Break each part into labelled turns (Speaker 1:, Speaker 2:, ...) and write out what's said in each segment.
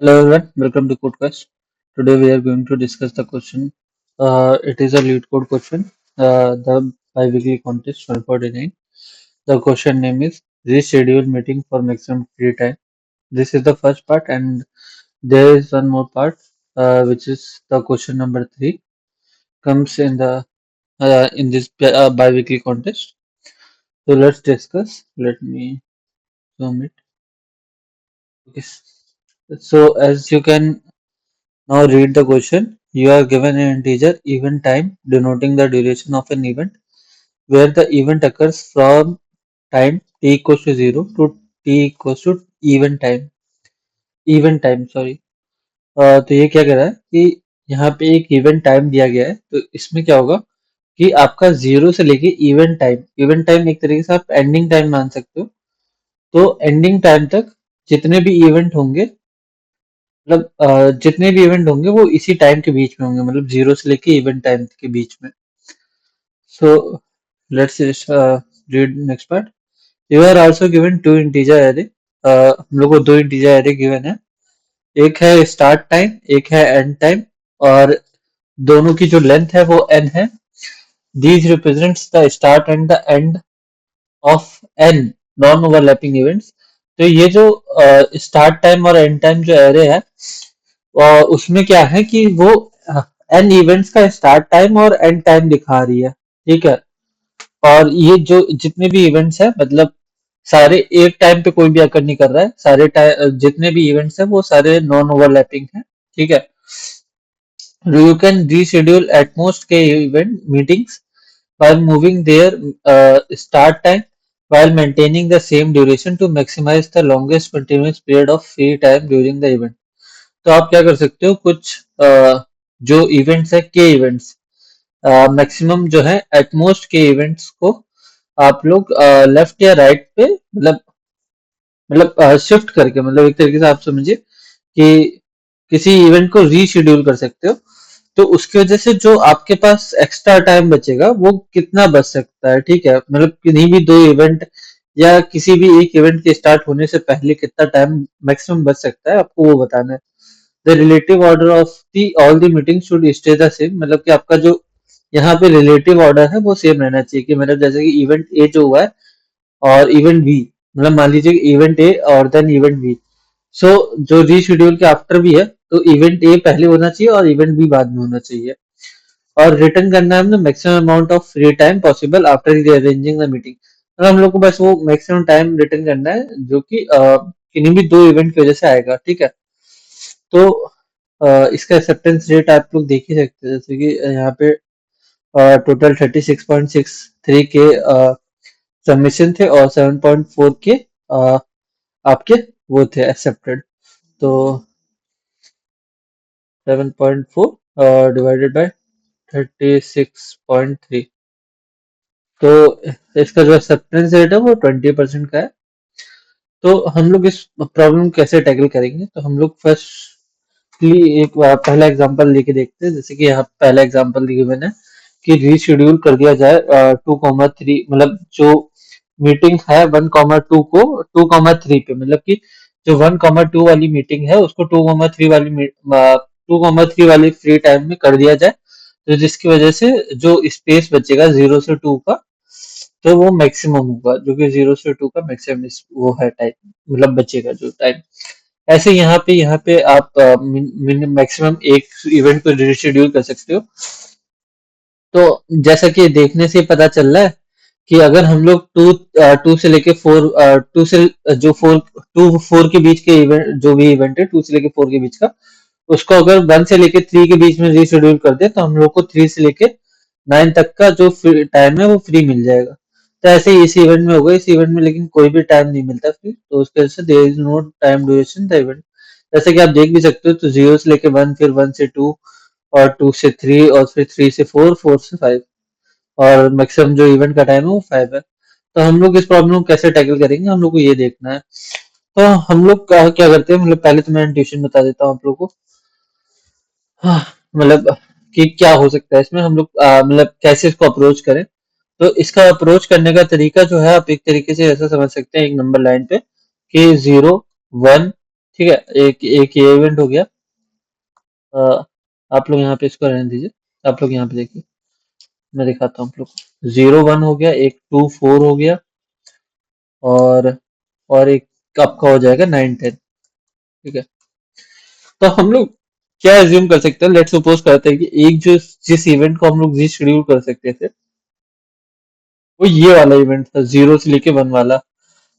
Speaker 1: Hello everyone, welcome to Codecast. Today we are going to discuss the question. It is a lead code question, the bi-weekly contest 149. The question name is reschedule meeting for maximum free time. This is the first part, and there is one more part, which is the question number three, comes in this bi-weekly contest. So let's discuss. Let me zoom it. Okay. So as you can now read the question. You are given an integer event time denoting the duration of an event where the event occurs from time t equals to 0 to t equals to event time sorry। तो ये क्या कह रहा है कि यहाँ पे एक इवेंट टाइम दिया गया है, तो इसमें क्या होगा कि आपका जीरो से लेके इवेंट टाइम एक तरीके से आप एंडिंग टाइम मान सकते हो। तो एंडिंग टाइम तक जितने भी इवेंट होंगे, मतलब जितने भी इवेंट होंगे वो इसी टाइम के बीच में होंगे, मतलब जीरो से लेके इवेंट टाइम के बीच में। So let's read next part. You are also given two integer array. हम लोग को दो इंटीजर एरे गिवन है, एक है स्टार्ट टाइम, एक है एंड टाइम, और दोनों की जो लेंथ है वो n है। These represents the start and the end of n non overlapping events. तो ये जो स्टार्ट टाइम और एंड टाइम जो एरे है, और उसमें क्या है कि वो एन इवेंट्स का स्टार्ट टाइम और एंड टाइम दिखा रही है, ठीक है। और ये जो जितने भी इवेंट्स है, मतलब सारे एक टाइम पे कोई भी अकर नहीं कर रहा है, सारे जितने भी इवेंट्स है वो सारे नॉन ओवरलैपिंग है, ठीक है। You can reschedule at most k event meetings while moving their start time while maintaining the same duration to maximize the longest continuous period of free time during the event। तो आप क्या कर सकते हो, कुछ जो इवेंट्स है के इवेंट्स, मैक्सिमम जो है एटमोस्ट के इवेंट्स को आप लोग लेफ्ट या राइट पे, मतलब शिफ्ट करके, मतलब एक तरीके से आप समझिए कि किसी इवेंट को रीशेड्यूल कर सकते हो। तो उसकी वजह से जो आपके पास एक्स्ट्रा टाइम बचेगा वो कितना बच सकता है, ठीक है। मतलब किन्हीं भी दो इवेंट या किसी भी एक इवेंट के स्टार्ट होने से पहले कितना टाइम मैक्सिमम बच सकता है, आपको वो बताना है। The relative order of the all the meeting should stay the same, मतलब कि आपका जो यहाँ पे रिलेटिव ऑर्डर है वो सेम रहना चाहिए। कि मतलब जैसे कि इवेंट ए जो हुआ है और इवेंट बी, मतलब मान लीजिए इवेंट ए और देन इवेंट बी। सो जो रीशेड्यूल के आफ्टर भी है, तो इवेंट ए पहले होना चाहिए और इवेंट बी बाद में होना चाहिए। और रिटर्न करना है हमने maximum amount of free time possible after rearranging the meeting. मतलब हम लोग को बस वो मैक्सिमम टाइम रिटर्न करना है जो कि किन्हीं भी दो इवेंट की वजह से आएगा, ठीक है। तो इसका एक्सेप्टेंस रेट आप लोग देख ही सकते हैं, जैसे कि यहाँ पे टोटल 36.63 के सबमिशन थे और 7.4 के आपके वो थे एक्सेप्टेड। तो 7.4 डिवाइडेड बाय 36.3, तो इसका जो एक्सेप्टेंस रेट है वो 20% का है। तो हम लोग इस प्रॉब्लम कैसे टैकल करेंगे, तो हम लोग फर्स्टली एक पहला एग्जांपल लेके देखते हैं। जैसे कि यहाँ पहला एग्जांपल गिवन है कि रीशेड्यूल कर दिया जाए 2,3, मतलब जो मीटिंग है 1,2 को 2,3 पे, मतलब कि जो 1,2 वाली मीटिंग है उसको 2,3 वाली 2,3 वाली फ्री टाइम में कर दिया जाए। तो जिसकी वजह से जो स्पेस बचेगा 0 से 2 का, तो वो मैक्सिमम होगा, जो कि 0 से 2 का मैक्सिमम वो है टाइम, मतलब बचेगा जो टाइम। ऐसे यहाँ पे आप मैक्सिमम एक इवेंट को रिशेड्यूल कर सकते हो। तो जैसा कि देखने से पता चल रहा है कि अगर हम लोग टू से लेके फोर, टू से जो फोर के बीच के इवेंट, जो भी इवेंट है 2 से लेके 4 के बीच का, उसको अगर 1 से लेके 3 के बीच में रीशेड्यूल कर दे, तो हम लोग को 3 से लेके 9 तक का जो टाइम है वो फ्री मिल जाएगा। तो ऐसे ही इस इवेंट में होगा, इस इवेंट में लेकिन कोई भी टाइम नहीं मिलता फ्री, तो उसकी वजह से there is no time duration the event. जैसे कि आप देख भी सकते हो, तो 0 से लेके 1, फिर 1 से 2, और 2 से 3, और फिर 3 से 4, 4 से 5, और मैक्सिमम जो इवेंट का टाइम है वो 5 है। तो हम लोग इस प्रॉब्लम को कैसे टैकल करेंगे, हम लोग को ये देखना है। तो हम लोग क्या करते हैं, मतलब पहले तो मैं इंट्यूशन बता देता हूँ आप लोग को। हाँ, मतलब कि क्या हो सकता है इसमें, हम लोग मतलब कैसे इसको अप्रोच करें। तो इसका अप्रोच करने का तरीका जो है, आप एक तरीके से ऐसा समझ सकते हैं एक नंबर लाइन पे कि 0, 1, ठीक है, एक एक ये इवेंट हो गया। अ, आप लोग यहाँ पे इसको रहने दीजिए, आप लोग यहाँ पे देखिए, मैं दिखाता हूँ आप लोग को। 0 1 हो गया, एक 2 4 हो गया, और एक आपका हो जाएगा 9 10। ठीक है, तो हम लोग क्या एज्यूम कर सकते हैं, लेट्स सपोज करते हैं कि एक जो जिस इवेंट को हम लोग रीशेड्यूल कर सकते थे, वो ये वाला इवेंट था, 0 से लेके 1 वाला।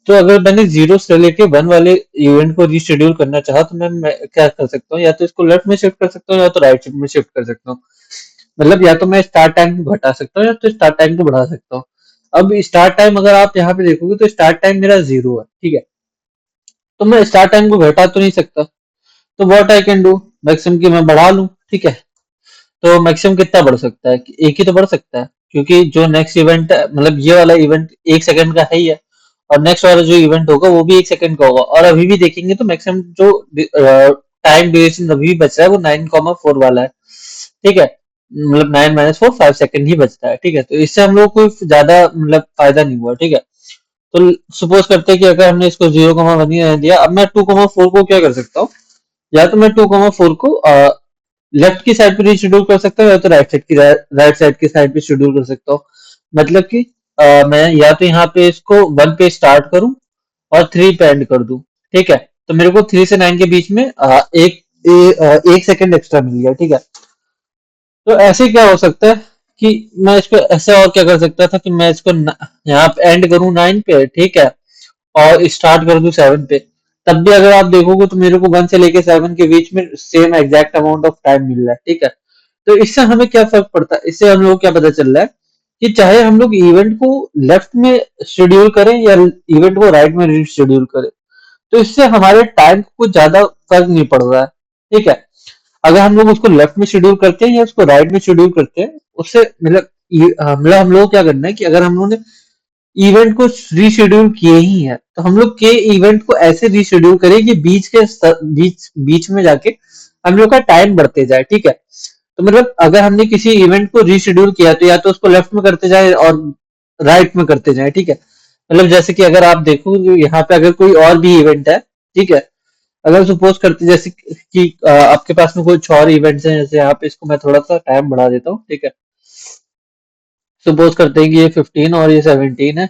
Speaker 1: तो अगर मैंने 0 से लेके 1 वाले इवेंट को रीशेड्यूल करना चाहा, तो मैं क्या कर सकता हूँ, या तो इसको लेफ्ट में शिफ्ट कर सकता हूँ या तो राइट में शिफ्ट कर सकता हूँ। मतलब या तो मैं स्टार्ट टाइम को घटा सकता हूँ या तो स्टार्ट टाइम को बढ़ा सकता हूँ। अब स्टार्ट टाइम अगर आप यहाँ पे देखोगे तो स्टार्ट टाइम मेरा 0 है, ठीक है। तो मैं स्टार्ट टाइम को घटा तो नहीं सकता, तो what I can do, maximum की मैं बढ़ा लूं, ठीक है। तो मैक्सिमम कितना बढ़ सकता है, एक ही तो बढ़ सकता है, क्योंकि जो नेक्स्ट इवेंट है, मतलब ये वाला इवेंट 1 सेकंड का है ही है, और नेक्स्ट वाला जो इवेंट होगा वो भी 1 सेकंड का होगा, और अभी भी देखेंगे तो मैक्सिमम जो टाइम ड्यूरेशन अभी भी बच रहा है वो 9,4 वाला है, ठीक है। मतलब 9 - 4 5 सेकंड ही बचता है, ठीक है। तो इससे हम लोग को कोई ज्यादा मतलब फायदा नहीं हुआ, ठीक है। तो सपोज करते हैं कि अगर हमने इसको 0,1 ही रहने दिया, अब मैं 2,4 को क्या कर सकता हूँ, या तो मैं 2,4 को लेफ्ट की साइड पे रीशेड्यूल कर सकता हूँ, या तो राइट साइड की साइड पे शेड्यूल कर सकता हूँ। मतलब कि मैं या तो यहाँ पे इसको 1 पे स्टार्ट करूँ और 3 पे एंड कर दूं, ठीक है। तो मेरे को 3 से 9 के बीच में एक सेकंड एक्स्ट्रा मिल गया, ठीक है। तो ऐसे क्या हो सकता है कि मैं इसको ऐसे और क्या कर सकता था कि मैं इसको यहाँ पे एंड करूँ 9 पे, ठीक है, और स्टार्ट कर दूं 7 पे। तब भी अगर आप देखोगे तो मेरे को 1 से लेके 7 के बीच में same exact amount of time मिल रहा है, ठीक है। तो इससे हमें क्या फर्क पड़ता है, इससे हम लोग को क्या पता चल रहा है कि चाहे हम लोग इवेंट को लेफ्ट में शेड्यूल करें या इवेंट को राइट में शेड्यूल करें, तो इससे हमारे टाइम को कुछ ज्यादा फर्क नहीं पड़ रहा है, ठीक है। अगर हम लोग उसको लेफ्ट में शेड्यूल करते हैं या उसको राइट में शेड्यूल करते हैं, उससे मतलब मतलब हम लोग क्या करना है कि अगर हम लोग ने इवेंट को रीशेड्यूल किए ही है, तो हम लोग के इवेंट को ऐसे रीशेड्यूल करें कि बीच में जाके हम लोग का टाइम बढ़ते जाए, ठीक है। तो मतलब अगर हमने किसी इवेंट को रीशेड्यूल किया तो या तो उसको लेफ्ट में करते जाए और राइट में करते जाए, ठीक है। मतलब जैसे कि अगर आप देखो यहाँ पे अगर कोई और भी इवेंट है, ठीक है, अगर सपोज करते जैसे कि आपके पास में कुछ और इवेंट्स हैं, जैसे यहाँ पे इसको मैं थोड़ा सा टाइम बढ़ा देता हूँ, ठीक है। सपोज करते हैं कि ये 15 और ये 17 है,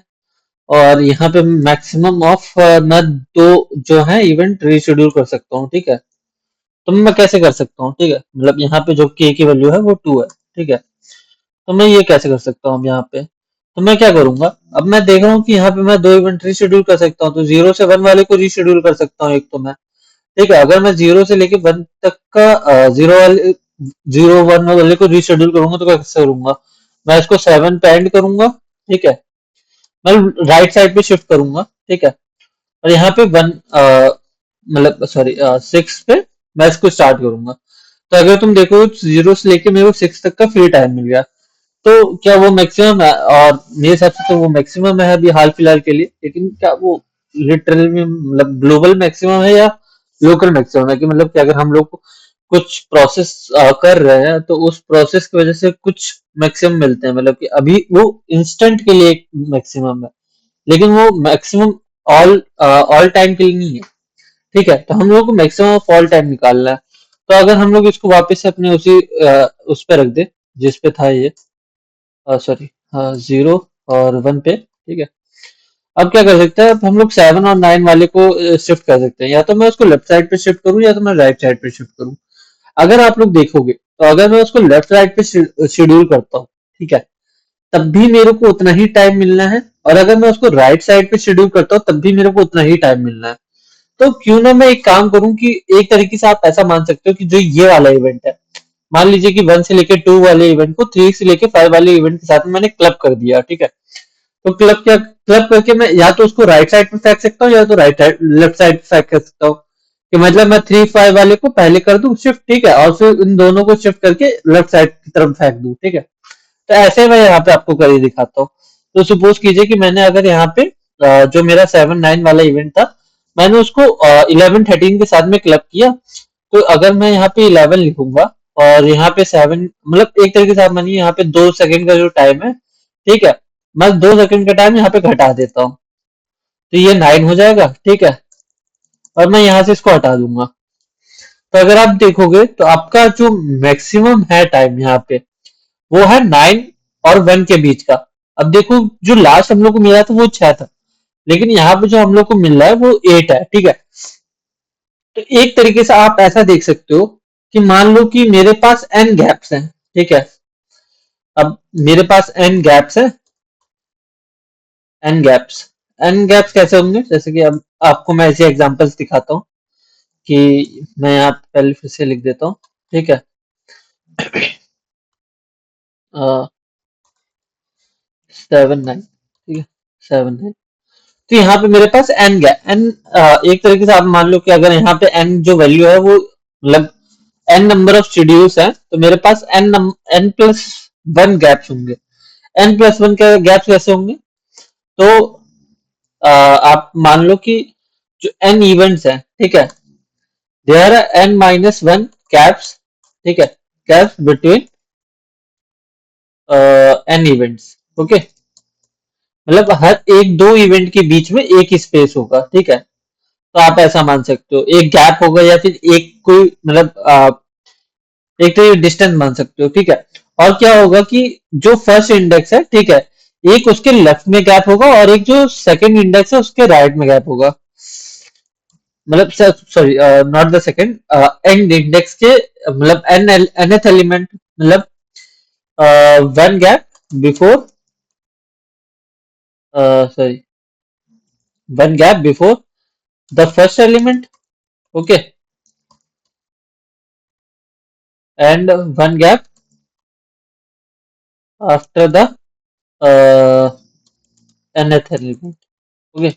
Speaker 1: और यहाँ पे मैक्सिमम ऑफ मैं दो जो है इवेंट रीशेड्यूल कर सकता हूँ, ठीक है। तो मैं कैसे कर सकता हूँ, ठीक है, मतलब यहाँ पे जो के की वैल्यू है वो 2 है, ठीक है। तो मैं ये कैसे कर सकता हूँ अब यहाँ पे, तो मैं क्या करूंगा, अब मैं देख रहा हूँ कि यहाँ पे मैं 2 इवेंट रीशेड्यूल कर सकता हूँ, तो 0 से 1 वाले को रीशेड्यूल कर सकता हूँ एक तो मैं, ठीक है। अगर मैं 0 से लेके 1 तक का 0 1 वाले को रीशेड्यूल करूंगा तो कैसे करूंगा, मैं इसको 7 पे एंड करूंगा, ठीक है। मैं राइट साइड पे शिफ्ट करूंगा, ठीक है, और यहाँ पे 1 मतलब सॉरी 6 पे मैं इसको स्टार्ट करूंगा। तो अगर तुम देखो 0 से लेके मेरे को 6 तक का फ्री टाइम मिल गया, तो क्या वो मैक्सिमम है, और मेरे हिसाब से तो वो मैक्सिमम है अभी हाल फिलहाल के लिए, लेकिन क्या वो लिटरल में मतलब ग्लोबल मैक्सिमम है या लोकल मैक्सिमम है, कि मतलब कि अगर हम लोग कुछ प्रोसेस कर रहे हैं तो उस प्रोसेस की वजह से कुछ मैक्सिमम मिलते हैं, मतलब कि अभी वो इंस्टेंट के लिए एक मैक्सिमम है, लेकिन वो मैक्सिमम ऑल टाइम के लिए नहीं है, ठीक है। तो हम लोग को मैक्सिमम ऑफ ऑल टाइम निकालना है। तो अगर हम लोग इसको वापस से अपने उस पे रख दे जिस पे था ये, सॉरी, हाँ, 0 और 1 पे, ठीक है। अब क्या कर सकते हैं, अब हम लोग 7 और 9 वाले को शिफ्ट कर सकते हैं, या तो मैं उसको लेफ्ट साइड पे शिफ्ट करूँ या तो मैं राइट साइड पे शिफ्ट करूँ। अगर आप लोग देखोगे तो अगर मैं उसको लेफ्ट राइट पे शेड्यूल करता हूँ, ठीक है, तब भी मेरे को उतना ही टाइम मिलना है, और अगर मैं उसको राइट साइड पे शेड्यूल करता हूँ तब भी मेरे को उतना ही टाइम मिलना है। तो क्यों ना मैं एक काम करूं कि एक तरीके से आप ऐसा मान सकते हो कि जो ये वाला इवेंट है, मान लीजिए कि 1 से लेके 2 वाले इवेंट को 3 से लेके 5 वाले इवेंट के साथ में मैंने क्लब कर दिया, ठीक है। तो क्लब करके मैं या तो उसको राइट साइड पे फेंक सकता हूँ या तो राइट साइड लेफ्ट साइड पे फेंक कर सकता हूँ, कि मतलब मैं 3 5 वाले को पहले कर दूं शिफ्ट, ठीक है, और फिर इन दोनों को शिफ्ट करके लेफ्ट साइड की तरफ फेंक दूं, ठीक है। तो ऐसे मैं यहाँ पे आपको करके दिखाता हूँ। तो सपोज कीजिए कि मैंने अगर यहाँ पे जो मेरा 7 9 वाला इवेंट था, मैंने उसको 11 13 के साथ में क्लब किया। तो अगर मैं यहाँ पे 11 लिखूंगा और यहाँ पे 7, मतलब एक तरीके से आप मानिए यहाँ पे 2 सेकंड का जो टाइम है, ठीक है, मैं 2 सेकंड का टाइम यहाँ पे घटा देता हूँ, तो ये 9 हो जाएगा, ठीक है। और मैं यहाँ से इसको हटा दूंगा। तो अगर आप देखोगे तो आपका जो मैक्सिमम है टाइम यहाँ पे वो है 9 और 1 के बीच का। अब देखो जो लास्ट हम लोग को मिला था वो 6 था, लेकिन यहाँ पे जो हम लोग को मिल रहा है वो 8 है, ठीक है। तो एक तरीके से आप ऐसा देख सकते हो कि मान लो कि मेरे पास n गैप्स हैं, ठीक है। अब मेरे पास n गैप्स है, n गैप्स, n गैप्स कैसे होंगे, जैसे कि अब आपको मैं ऐसे एग्जांपल्स दिखाता हूँ कि मैं यहाँ पे पहले फिर से लिख देता हूँ, ठीक है। 7 9, ठीक है, 7 9। तो यहाँ पे मेरे पास n गैप n, एक तरीके से आप मान लो कि अगर यहाँ पे n जो वैल्यू है वो मतलब n नंबर ऑफ शेड्यूल्स हैं, तो मेरे पास n प्लस 1 गैप्स होंगे। n प्लस 1 के गैप्स कैसे होंगे, तो आप मान लो कि जो n इवेंट्स हैं, ठीक है, there are n minus 1 gaps, ठीक है, gaps between n events, okay. मतलब हर एक दो इवेंट के बीच में एक स्पेस होगा, ठीक है। तो आप ऐसा मान सकते हो एक गैप होगा या फिर एक कोई मतलब एक तो ये डिस्टेंस मान सकते हो, ठीक है। और क्या होगा कि जो फर्स्ट इंडेक्स है, ठीक है, एक उसके लेफ्ट में गैप होगा और एक जो सेकंड इंडेक्स है उसके राइट में गैप होगा। मतलब sorry, not the second, and index के मतलब nth एलिमेंट, मतलब one gap before, sorry, one gap before the first element, okay, and one gap after the nth element, okay.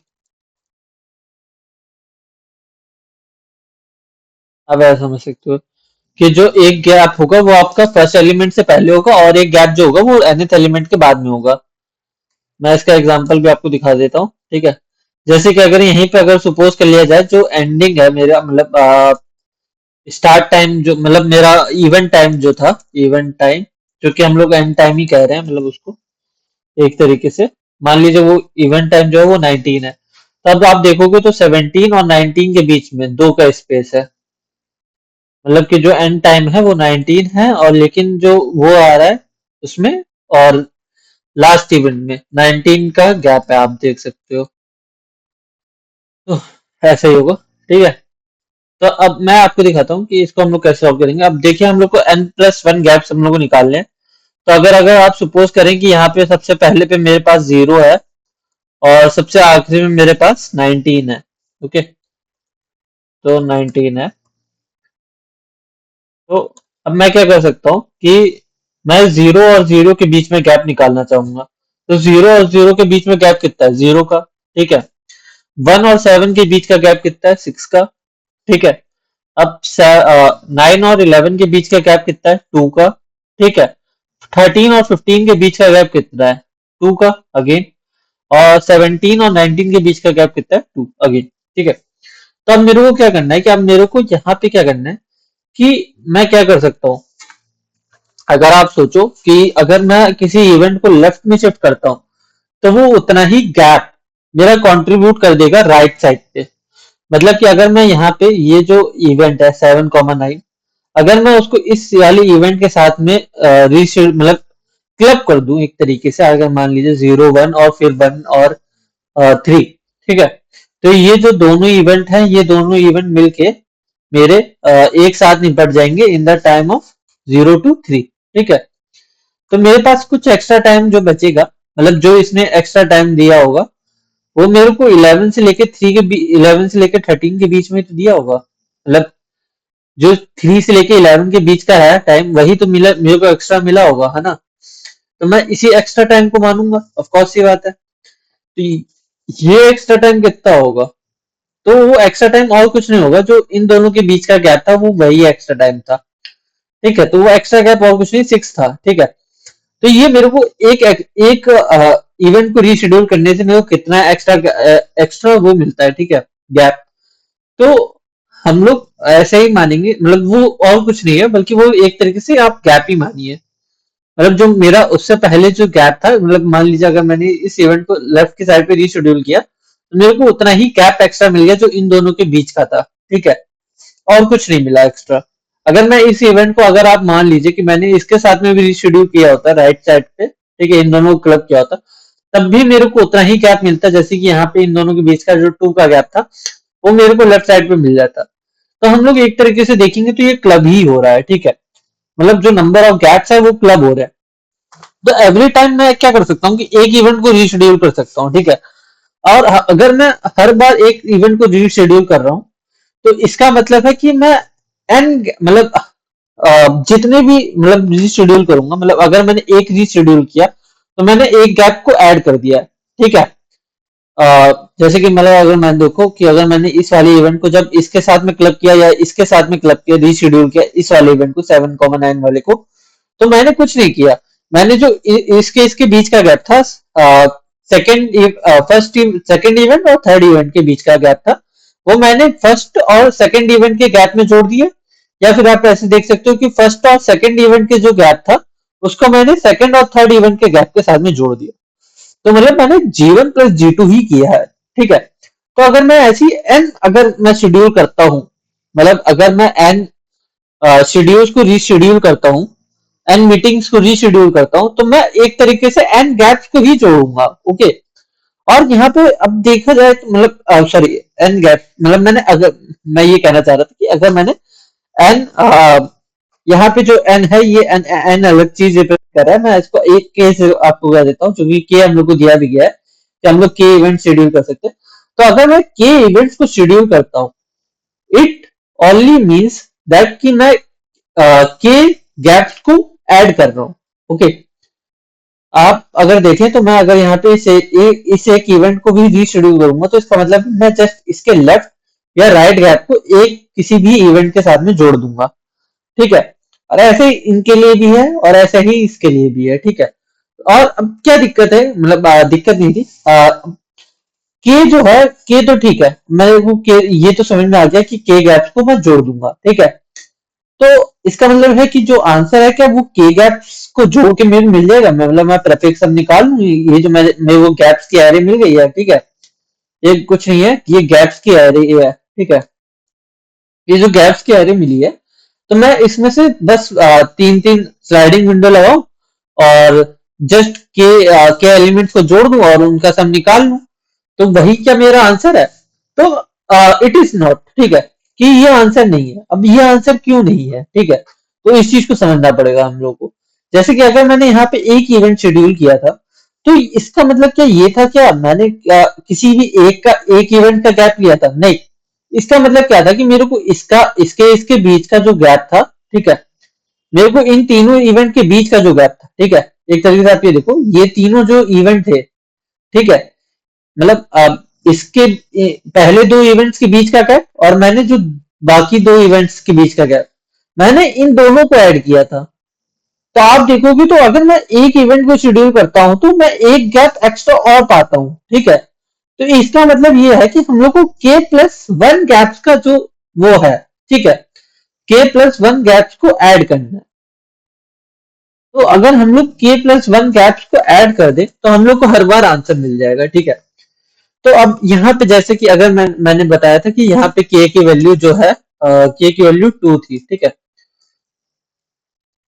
Speaker 1: अब ऐसा समझ सकते हो कि जो एक गैप होगा वो आपका फर्स्ट एलिमेंट से पहले होगा और एक गैप जो होगा वो nth एलिमेंट के बाद में होगा। मैं इसका एग्जांपल भी आपको दिखा देता हूँ, ठीक है। जैसे कि अगर यहीं पे अगर सपोज कर लिया जाए जो एंडिंग है मेरा, मतलब स्टार्ट टाइम जो मतलब मेरा इवेंट टाइम जो था, इवेंट टाइम जो कि हम लोग एंड टाइम ही कह रहे हैं, मतलब उसको एक तरीके से मान लीजिए वो इवेंट टाइम जो है वो 19 है। तब आप देखोगे तो 17 और 19 के बीच में दो का स्पेस है, मतलब कि जो एंड टाइम है वो 19 है और लेकिन जो वो आ रहा है उसमें और लास्ट इवेंट में 19 का गैप है, आप देख सकते हो। तो ऐसा ही होगा, ठीक है। तो अब मैं आपको दिखाता हूँ कि इसको हम लोग कैसे सॉल्व करेंगे। अब देखिए हम लोग को n प्लस 1 गैप्स हम लोग को निकालने हैं। तो अगर अगर आप सपोज करें कि यहाँ पे सबसे पहले पे मेरे पास 0 है और सबसे आखिरी में मेरे पास 19 है, ओके। तो 19 है, तो अब मैं क्या कर सकता हूँ कि मैं 0 और 0 के बीच में गैप निकालना चाहूंगा। तो 0 और 0 के बीच में गैप कितना है, 0 का, ठीक है। 1 और 7 के बीच का गैप कितना है, 6 का, ठीक है। अब 9 और 11 के बीच का गैप कितना है, 2 का, ठीक है। 13 और 15 के बीच का गैप कितना है, 2 का अगेन। और 17 और 19 के बीच का गैप कितना है, 2 अगेन, ठीक है। तो अब मेरे को क्या करना है कि अब मेरे को यहाँ पे क्या करना है कि मैं क्या कर सकता हूँ। अगर आप सोचो कि अगर मैं किसी इवेंट को लेफ्ट में शिफ्ट करता हूँ तो वो उतना ही गैप मेरा कंट्रीब्यूट कर देगा राइट साइड पे। मतलब कि अगर मैं यहाँ पे ये जो इवेंट है 7,9, अगर मैं उसको इस वाले इवेंट के साथ में रीशेड मतलब क्लब कर दूं एक तरीके से, अगर मान लीजिए 0 1 और फिर 1 और 3, ठीक है। तो ये जो दोनों इवेंट हैं ये दोनों इवेंट मिलके मेरे एक साथ निपट जाएंगे in the time of 0 to 3, ठीक है। तो मेरे पास कुछ एक्स्ट्रा टाइम जो बचेगा, मतलब जो इसने एक्स्ट्रा टाइम दिया होगा वो मेरे को 11 से लेके 3 के 11 से लेके 13 के बीच में तो दिया होगा। मतलब जो 3 से लेके 11 के बीच का है टाइम वही तो मिला, मेरे को एक्स्ट्रा मिला होगा, है ना। तो मैं इसी एक्स्ट्रा टाइम को मानूंगा, ऑफ कोर्स ये बात है। तो ये एक्स्ट्रा टाइम कितना होगा, तो वो एक्स्ट्रा टाइम और कुछ नहीं होगा, जो इन दोनों के बीच का गैप था वो वही एक्स्ट्रा टाइम था, ठीक है। तो वो एक्स्ट्रा गैप और कुछ नहीं 6 था, ठीक है। तो ये मेरे को एक एक इवेंट को रीशेड्यूल करने से मेरे को कितना एक्स्ट्रा एक्स्ट्रा वो मिलता है, ठीक है, गैप। तो हम लोग ऐसे ही मानेंगे, मतलब वो और कुछ नहीं है बल्कि वो एक तरीके से आप गैप ही मानिए। मतलब जो मेरा उससे पहले जो गैप था, मतलब मान लीजिए अगर मैंने इस इवेंट को लेफ्ट की साइड पे रीशेड्यूल किया तो मेरे को उतना ही गैप एक्स्ट्रा मिल गया जो इन दोनों के बीच का था, ठीक है, और कुछ नहीं मिला एक्स्ट्रा। अगर मैं इस इवेंट को, अगर आप मान लीजिए कि मैंने इसके साथ में भी रीशेड्यूल किया होता राइट साइड पे, ठीक है, इन दोनों को क्लब किया होता, तब भी मेरे को उतना ही गैप मिलता, जैसे कि यहाँ पे इन दोनों के बीच का जो 2 का गैप था वो मेरे को लेफ्ट साइड पे मिल जाता। तो हम लोग एक तरीके से देखेंगे तो ये क्लब ही हो रहा है, ठीक है, मतलब जो नंबर ऑफ गैप्स है वो क्लब हो रहा है। तो एवरी टाइम मैं क्या कर सकता हूँ कि एक इवेंट को रीशेड्यूल कर सकता हूँ, ठीक है, और अगर मैं हर बार एक इवेंट को रीशेड्यूल कर रहा हूँ तो इसका मतलब है कि मैं एन मतलब जितने भी मतलब रीशेड्यूल करूंगा, मतलब अगर मैंने एक रीशेड्यूल किया तो मैंने एक गैप को ऐड कर दिया, ठीक है। जैसे कि मतलब अगर मैं देखो कि अगर मैंने इस वाले इवेंट को जब इसके साथ में क्लब किया या इसके साथ में क्लब किया, रीशेड्यूल किया इस वाले इवेंट को 7,9 वाले को, तो मैंने कुछ नहीं किया। मैंने जो इसके इसके बीच का गैप था, सेकंड फर्स्ट सेकंड इवेंट और थर्ड इवेंट के बीच का गैप था, वो मैंने फर्स्ट और सेकंड इवेंट के गैप में जोड़ दिया। या फिर आप ऐसे देख सकते हो कि फर्स्ट और सेकंड इवेंट के जो गैप था उसको मैंने सेकंड और थर्ड इवेंट के गैप के साथ में जोड़ दिया। तो मतलब मैंने G1 प्लस G2 ही किया है, ठीक है। तो अगर मैं ऐसी एन अगर मैं शेड्यूल करता हूँ, मतलब अगर मैं एन शेड्यूल्स को रीशेड्यूल करता हूँ, एन मीटिंग्स को रीशेड्यूल करता हूँ, तो मैं एक तरीके से एन गैप्स को ही जोड़ूंगा, ओके। और यहाँ पे अब देखा जाए तो मतलब सॉरी, एन गैप मतलब मैंने अगर मैं ये कहना चाह रहा था कि अगर मैंने एन यहाँ पे जो एन है ये एन एन अलग चीज रिप्रेजेंट कर रहा है। मैं इसको एक के से आपको बता देता हूँ, क्योंकि के हम लोग को दिया भी गया है कि हम लोग के इवेंट शेड्यूल कर सकते हैं। तो अगर मैं के इवेंट्स को शेड्यूल करता हूँ, इट ओनली मीन्स दैट कि मैं के गैप्स को ऐड कर रहा हूँ, ओके। आप अगर देखें तो मैं अगर यहाँ पे इस एक इवेंट को भी रीशेड्यूल करूंगा तो इसका मतलब मैं जस्ट इसके लेफ्ट या राइट गैप को एक किसी भी इवेंट के साथ में जोड़ दूंगा, ठीक है। और ऐसे ही इनके लिए भी है और ऐसे ही इसके लिए भी है, ठीक है। और अब क्या दिक्कत है, मतलब दिक्कत नहीं थी, के जो है के तो ठीक है, मेरे को के ये तो समझ में आ गया कि के गैप्स को मैं जोड़ दूंगा, ठीक है। तो इसका मतलब है कि जो आंसर है क्या वो के गैप्स को जोड़ के मेरे मिल जाएगा, मतलब मैं प्रत्येक सब निकाल लूँ, ये जो मेरे वो गैप्स की एरे मिल गई है, ठीक है। ये कुछ नहीं है, ये गैप्स की एरे है, ठीक है। ये जो गैप्स की एरे मिली है, तो मैं इसमें से बस तीन तीन स्लाइडिंग विंडो लगाऊं और जस्ट के एलिमेंट्स को जोड़ दूं और उनका सम निकाल लूं, तो वही क्या मेरा आंसर है। तो इट इज नॉट, ठीक है, कि ये आंसर नहीं है। अब ये आंसर क्यों नहीं है, ठीक है, तो इस चीज को समझना पड़ेगा हम लोग को। जैसे कि अगर मैंने यहाँ पे एक इवेंट शेड्यूल किया था, तो इसका मतलब क्या ये था, क्या मैंने किसी भी एक इवेंट का गैप लिया था, नहीं। इसका मतलब क्या था कि मेरे को इसका इसके इसके बीच का जो गैप था, ठीक है, मेरे को इन तीनों इवेंट के बीच का जो गैप था, ठीक है, एक तरीके से आप ये देखो ये तीनों जो इवेंट थे, ठीक है, मतलब इसके पहले दो इवेंट्स के बीच का गैप और मैंने जो बाकी दो इवेंट्स के बीच का गैप, मैंने इन दोनों को ऐड किया था। तो आप देखोगे तो अगर मैं एक इवेंट को शेड्यूल करता हूं तो मैं एक गैप एक्स्ट्रा और पाता हूं, ठीक है। तो इसका मतलब ये है कि हम लोग को के प्लस वन गैप्स का जो वो है, ठीक है, के प्लस वन गैप्स को ऐड करना है। तो अगर हम लोग के प्लस वन गैप्स को ऐड कर दे तो हम लोग को हर बार आंसर मिल जाएगा, ठीक है। तो अब यहाँ पे जैसे कि अगर मैंने बताया था कि यहाँ पे के की वैल्यू जो है के की वैल्यू 2 थी, ठीक है।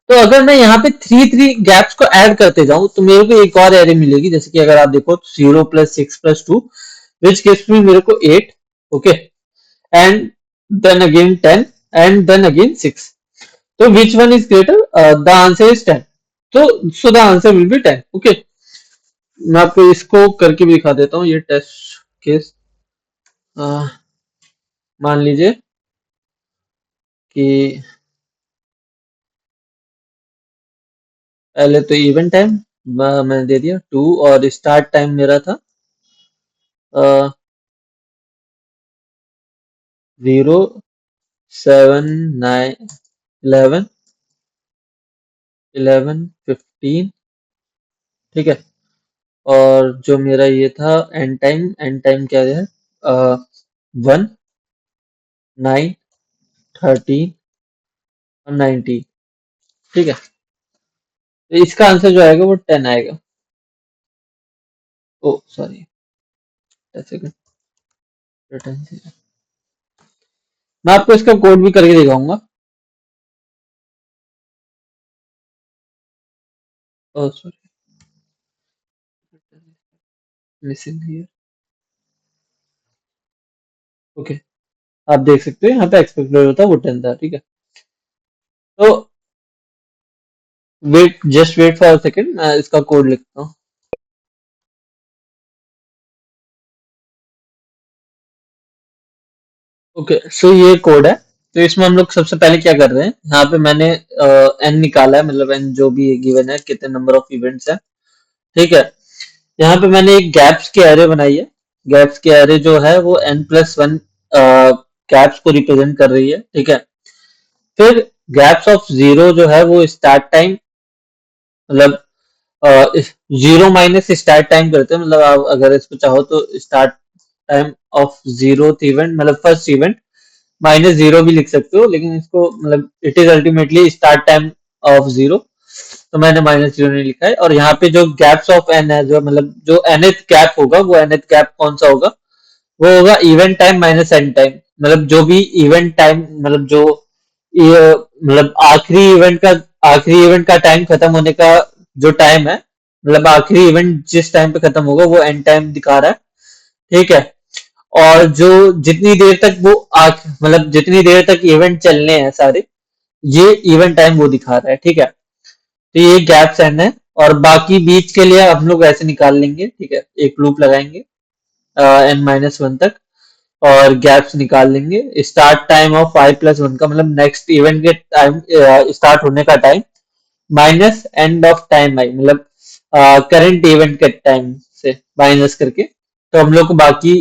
Speaker 1: तो अगर मैं यहाँ पे थ्री थ्री गैप्स को ऐड करते जाऊं तो मेरे को एक और एरे मिलेगी, जैसे कि अगर आप देखो 0 + 6 + 2 विच गिव्स मी मेरे को 8, okay, and then again 10 and then again 6। तो which one is greater, the answer is 10। तो so the answer will be 10, okay. मैं आपको इसको करके भी दिखा देता हूँ, ये टेस्ट केस मान लीजिए कि पहले तो इवेंट टाइम मैंने दे दिया 2 और स्टार्ट टाइम मेरा था 0 7 9 11 11 15, ठीक है। और जो मेरा ये था एंड टाइम क्या है, 1 9 13 और 19, ठीक है। तो इसका आंसर जो आएगा वो 10 आएगा। ओ सॉरी, रिटर्न मैं आपको इसका कोड भी करके दिखाऊंगा। Oh sorry, missing here. Okay, आप देख सकते हो यहाँ पे एक्सपेक्टेड होता है वो 10 था, ठीक है। तो wait, just wait for second, मैं इसका कोड लिखता हूँ। ओके, सो ये कोड है। तो इसमें हम लोग सबसे पहले क्या कर रहे हैं, यहाँ पे मैंने एन निकाला है, मतलब एन जो भी गिवन है, कितने नंबर ऑफ इवेंट्स है, ठीक है। यहाँ पे मैंने एक गैप्स की एरे बनाई है। गैप्स की एरे जो है वो n+1 गैप्स को रिप्रेजेंट कर रही है, ठीक है। फिर गैप्स ऑफ जीरो जो है वो स्टार्ट टाइम, मतलब जीरो माइनस स्टार्ट टाइम करते हैं, मतलब आप अगर इसको चाहो तो start time of zero event, मतलब फर्स्ट इवेंट माइनस जीरो भी लिख सकते हो, लेकिन इसको मतलब it is ultimately start time of zero, तो मैंने माइनस जीरो नहीं लिखा है। और यहाँ पे जो गैप्स ऑफ एन है, जो मतलब जो nth गैप होगा, वो nth गैप कौन सा होगा, वो होगा event time minus and time. मतलब जो भी इवेंट टाइम, मतलब जो मतलब आखिरी इवेंट का टाइम खत्म होने का जो टाइम है, मतलब आखिरी इवेंट जिस टाइम पे खत्म होगा वो एंड टाइम दिखा रहा है, ठीक है। और जो जितनी देर तक वो मतलब जितनी देर तक इवेंट चलने हैं सारे, ये इवेंट टाइम वो दिखा रहा है, ठीक है। तो ये गैप्स एंड है। और बाकी बीच के लिए हम लोग ऐसे निकाल लेंगे, ठीक है, एक लूप लगाएंगे n-1 तक, और गैप्स निकाल लेंगे। स्टार्ट टाइम ऑफ i+1 का मतलब नेक्स्ट इवेंट के टाइम, स्टार्ट होने का time, minus end of time I, मतलब करंट इवेंट के टाइम से माइनस करके, तो हम लोग को बाकी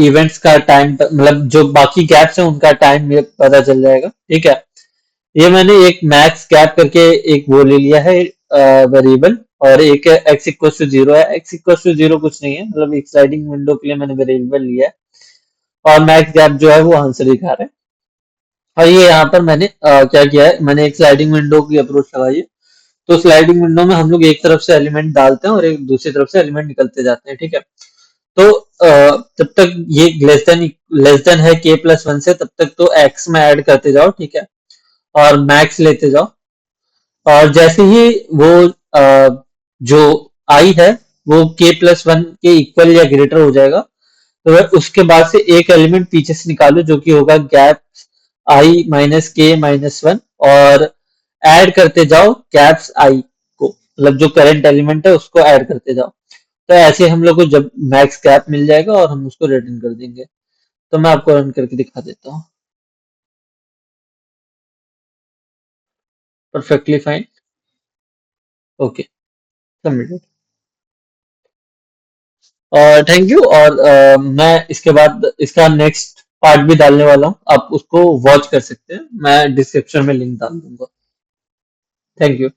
Speaker 1: इवेंट्स का टाइम, मतलब जो बाकी गैप्स हैं उनका टाइम पता चल जाएगा, ठीक है। ये मैंने एक मैक्स गैप करके एक वो ले लिया है वेरिएबल, और एक एक्स इक्वल टू जीरो है। एक्स इक्वल टू जीरो कुछ नहीं है, मतलब एक स्लाइडिंग विंडो के लिए मैंने वेरिएबल लिया है, और मैक्स गैप जो है वो आंसर दिखा रहा है। और ये यहाँ पर मैंने क्या किया है, मैंने एक स्लाइडिंग विंडो की अप्रोच लगाई है। तो स्लाइडिंग विंडो में हम लोग एक तरफ से एलिमेंट डालते हैं और एक दूसरी तरफ से एलिमेंट निकलते जाते हैं, ठीक है। तो जब तक ये लेस देन है k+1 से, तब तक तो एक्स में ऐड करते जाओ, ठीक है, और मैक्स लेते जाओ। और जैसे ही वो जो आई है वो k+1 के इक्वल या ग्रेटर हो जाएगा, तो वह उसके बाद से एक एलिमेंट पीछे से निकालो, जो कि होगा गैप i-k-1, और ऐड करते जाओ गैप्स आई को, मतलब जो करंट एलिमेंट है उसको ऐड करते जाओ। तो ऐसे हम लोग को जब मैक्स गैप मिल जाएगा और हम उसको रिटर्न कर देंगे। तो मैं आपको रन करके दिखा देता हूँ। Perfectly fine. Okay, submitted. और थैंक यू। और मैं इसके बाद इसका नेक्स्ट पार्ट भी डालने वाला हूँ, आप उसको वॉच कर सकते हैं, मैं डिस्क्रिप्शन में लिंक डाल दूंगा। Thank you.